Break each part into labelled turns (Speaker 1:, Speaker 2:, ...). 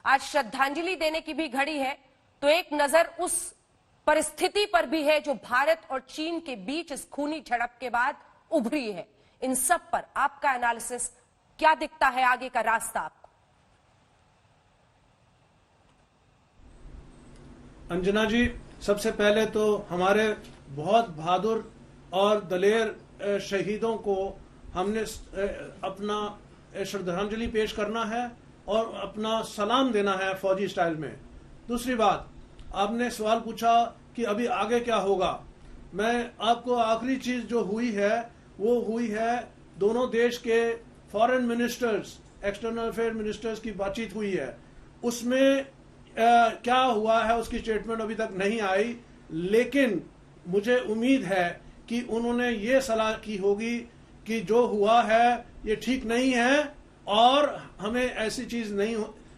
Speaker 1: आज श्रद्धांजलि देने की भी घड़ी है, तो एक नजर उस परिस्थिति पर भी है जो भारत और चीन के बीच इस खूनी झड़प के बाद उभरी है। इन सब पर आपका एनालिसिस क्या दिखता है, आगे का रास्ता आपको?
Speaker 2: अंजना जी, सबसे पहले तो हमारे बहुत बहादुर और दलेर शहीदों को हमने अपना श्रद्धांजलि पेश करना है और अपना सलाम देना है फौजी स्टाइल में। दूसरी बात, आपने सवाल पूछा कि अभी आगे क्या होगा। मैं आपको आखिरी चीज जो हुई है वो हुई है दोनों देश के foreign ministers, external affair ministers की बातचीत हुई है। उसमें क्या हुआ है उसकी स्टेटमेंट अभी तक नहीं आई, लेकिन मुझे उम्मीद है कि उन्होंने ये सलाह की होगी कि जो हुआ है ये ठीक नहीं है और हमें ऐसी चीज नहीं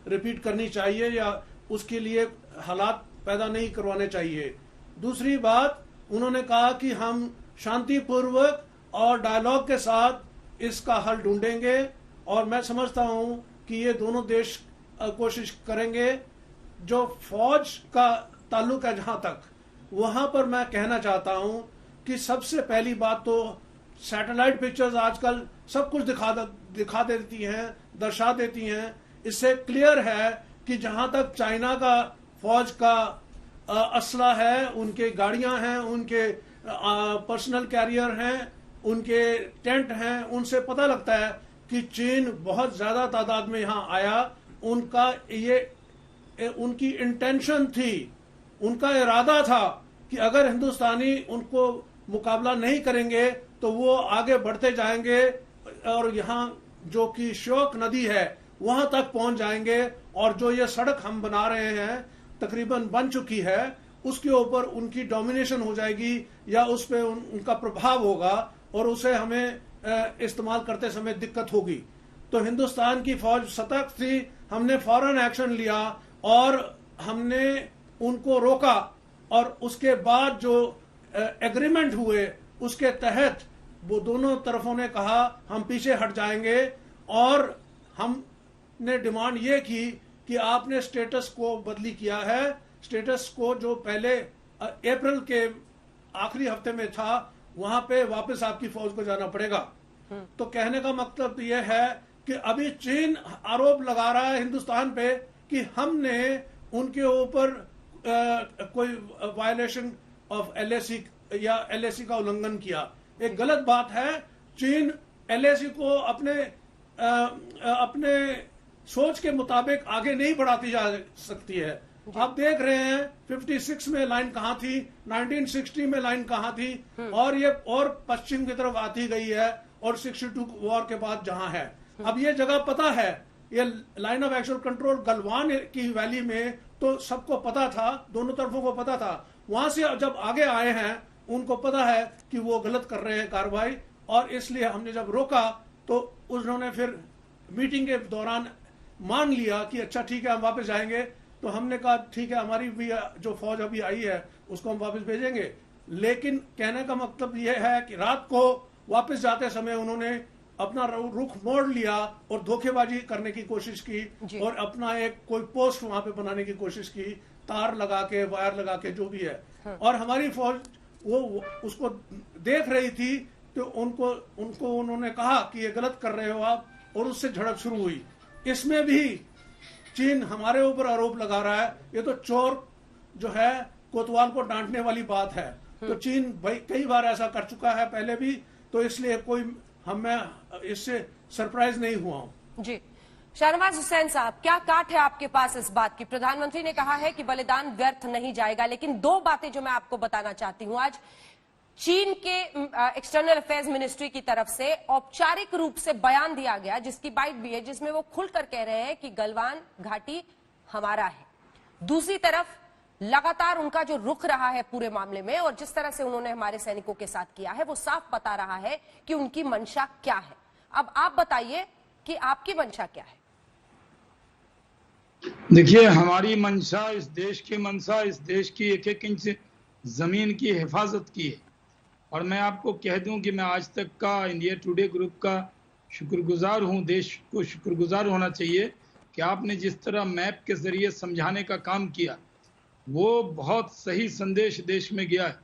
Speaker 2: रिपीट करनी चाहिए या उसके लिए हालात पैदा नहीं करवाने चाहिए। दूसरी बात, उन्होंने कहा कि हम शांतिपूर्वक और डायलॉग के साथ इसका हल ढूंढेंगे और मैं समझता हूं कि ये दोनों देश कोशिश करेंगे। जो फौज का ताल्लुक है जहां तक, वहां पर मैं कहना चाहता हूं कि सबसे पहली बात तो सैटेलाइट पिक्चर्स आजकल सब कुछ दिखा देती हैं, दर्शा देती हैं। इससे क्लियर है कि जहां तक चाइना का फौज का असला है, उनके गाड़ियां हैं, उनके पर्सनल कैरियर हैं, उनके टेंट हैं, उनसे पता लगता है कि चीन बहुत ज्यादा तादाद में यहां आया। उनकी इंटेंशन थी, उनका इरादा था कि अगर हिंदुस्तानी उनको मुकाबला नहीं करेंगे तो वो आगे बढ़ते जाएंगे और यहाँ जो कि श्योक नदी है वहां तक पहुंच जाएंगे और जो ये सड़क हम बना रहे हैं तकरीबन बन चुकी है, उसके ऊपर उनकी डोमिनेशन हो जाएगी या उस पर उनका प्रभाव होगा और उसे हमें इस्तेमाल करते समय दिक्कत होगी। तो हिंदुस्तान की फौज सतर्क थी, हमने फौरन एक्शन लिया और हमने उनको रोका और उसके बाद जो एग्रीमेंट हुए उसके तहत वो दोनों तरफों ने कहा हम पीछे हट जाएंगे और हमने डिमांड ये की कि आपने स्टेटस को बदली किया है। स्टेटस को जो पहले अप्रैल के आखिरी हफ्ते में था वहां पे वापस आपकी फौज को जाना पड़ेगा। तो कहने का मतलब यह है कि अभी चीन आरोप लगा रहा है हिंदुस्तान पे कि हमने उनके ऊपर कोई वायलेशन ऑफ एलएसी या एलएसी का उल्लंघन किया। एक गलत बात है। चीन एलएसी को अपने सोच के मुताबिक आगे नहीं बढ़ाती जा सकती है। आप देख रहे हैं 56 में लाइन कहां थी, 1960 में लाइन कहां थी और ये और पश्चिम की तरफ आती गई है और 62 वॉर के बाद जहां है। अब ये जगह पता है, ये line of actual control Galwan की वैली में तो सबको पता था, दोनों तरफों को पता था। वहां से जब आगे आए हैं उनको पता है कि वो गलत कर रहे हैं कार्रवाई, और इसलिए हमने जब रोका तो उन्होंने फिर मीटिंग के दौरान मान लिया कि अच्छा ठीक है हम वापस जाएंगे। तो हमने कहा ठीक है, हमारी भी जो फौज अभी आई है उसको हम वापस भेजेंगे। लेकिन कहने का मतलब यह है कि रात को वापस जाते समय उन्होंने अपना रुख मोड़ लिया और धोखेबाजी करने की कोशिश की और अपना एक कोई पोस्ट वहां पे बनाने की कोशिश की, तार लगा के, वायर लगा के, जो भी है। और हमारी फौज वो उसको देख रही थी तो उनको उन्होंने कहा कि ये गलत कर रहे हो आप, और उससे झड़प शुरू हुई। इसमें भी चीन हमारे ऊपर आरोप लगा रहा है। ये तो चोर जो है कोतवाल को डांटने वाली बात है। तो चीन भाई कई बार ऐसा कर चुका है पहले भी, तो इसलिए कोई मैं इससे सरप्राइज नहीं हुआ हूं।
Speaker 1: जी, शाहनवाज हुसैन साहब, क्या काट है आपके पास इस बात की? प्रधानमंत्री ने कहा है कि बलिदान व्यर्थ नहीं जाएगा, लेकिन दो बातें जो मैं आपको बताना चाहती हूं। आज चीन के एक्सटर्नल अफेयर्स मिनिस्ट्री की तरफ से औपचारिक रूप से बयान दिया गया, जिसकी बाइट भी है, जिसमें वो खुलकर कह रहे हैं कि गलवान घाटी हमारा है। दूसरी तरफ लगातार उनका जो रुख रहा है पूरे मामले में और जिस तरह से उन्होंने हमारे सैनिकों के साथ किया है, वो साफ बता रहा है कि उनकी मंशा क्या है। अब आप बताइए कि आपकी मंशा क्या है?
Speaker 3: देखिए, हमारी मंशा, इस देश की मंशा, इस देश की एक एक इंच जमीन की हिफाजत की है। और मैं आपको कह दूं कि मैं आज तक का इंडिया टुडे ग्रुप का शुक्रगुजार हूं। देश को शुक्रगुजार होना चाहिए कि आपने जिस तरह मैप के जरिए समझाने का काम किया वो बहुत सही संदेश देश में गया है।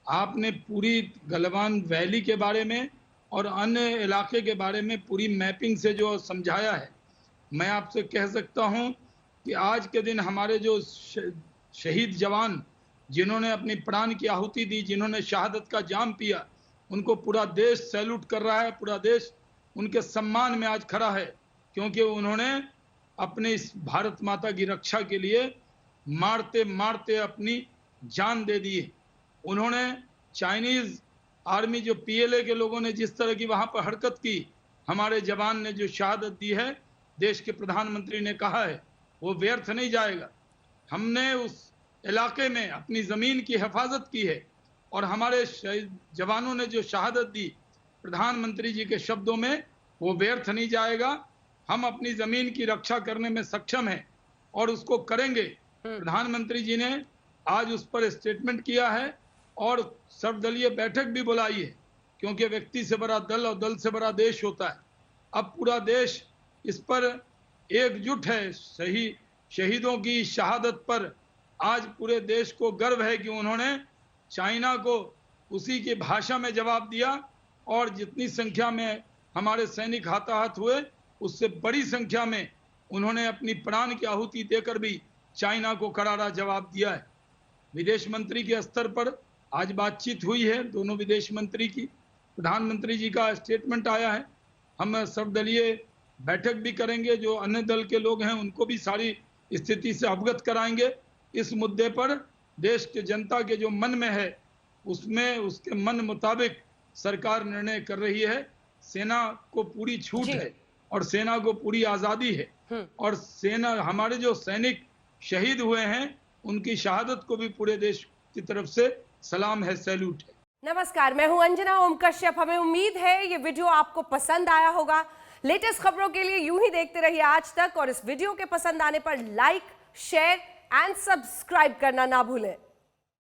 Speaker 3: आपने पूरी गलवान वैली के बारे में और अन्य इलाके के बारे में पूरी मैपिंग से जो समझाया है, मैं आपसे कह सकता हूं कि आज के दिन हमारे जो शहीद जवान जिन्होंने अपनी प्राण की आहुति दी, जिन्होंने शहादत का जाम पिया, उनको पूरा देश सैल्यूट कर रहा है। पूरा देश उनके सम्मान में आज खड़ा है, क्योंकि उन्होंने अपने इस भारत माता की रक्षा के लिए मारते मारते अपनी जान दे दी है। उन्होंने चाइनीज आर्मी जो पीएलए के लोगों ने जिस तरह की वहां पर हरकत की, हमारे जवान ने जो शहादत दी है, देश के प्रधानमंत्री ने कहा है वो व्यर्थ नहीं जाएगा। हमने उस इलाके में अपनी जमीन की हिफाजत की है और हमारे जवानों ने जो शहादत दी, प्रधानमंत्री जी के शब्दों में, वो व्यर्थ नहीं जाएगा। हम अपनी जमीन की रक्षा करने में सक्षम हैं और उसको करेंगे। प्रधानमंत्री जी ने आज उस पर स्टेटमेंट किया है और सर्वदलीय बैठक भी बुलाई है, क्योंकि व्यक्ति से बड़ा दल और दल से बड़ा देश होता है। अब पूरा देश इस पर एकजुट है। शहीदों की शहादत पर आज पूरे देश को गर्व है कि उन्होंने चाइना को उसी की भाषा में जवाब दिया और जितनी संख्या में हमारे सैनिक हताहत हुए, उससे बड़ी संख्या में उन्होंने अपनी प्राण की आहुति देकर भी चाइना को करारा जवाब दिया है। विदेश मंत्री के स्तर पर आज बातचीत हुई है दोनों विदेश मंत्री की, प्रधानमंत्री जी का स्टेटमेंट आया है। हम सर्वदलीय बैठक भी करेंगे, जो अन्य दल के लोग हैं उनको भी सारी स्थिति से अवगत कराएंगे। इस मुद्दे पर देश के जनता के जो मन में है, उसमें उसके मन मुताबिक सरकार निर्णय कर रही है। सेना को पूरी छूट है और सेना को पूरी आजादी है और सेना, हमारे जो सैनिक शहीद हुए हैं, उनकी शहादत को भी पूरे देश की तरफ से सलाम है, सैल्यूट है।
Speaker 1: नमस्कार, मैं हूं अंजना ओम कश्यप। हमें उम्मीद है ये वीडियो आपको पसंद आया होगा। लेटेस्ट खबरों के लिए यूं ही देखते रहिए आज तक और इस वीडियो के पसंद आने पर लाइक, शेयर एंड सब्सक्राइब करना ना भूलें।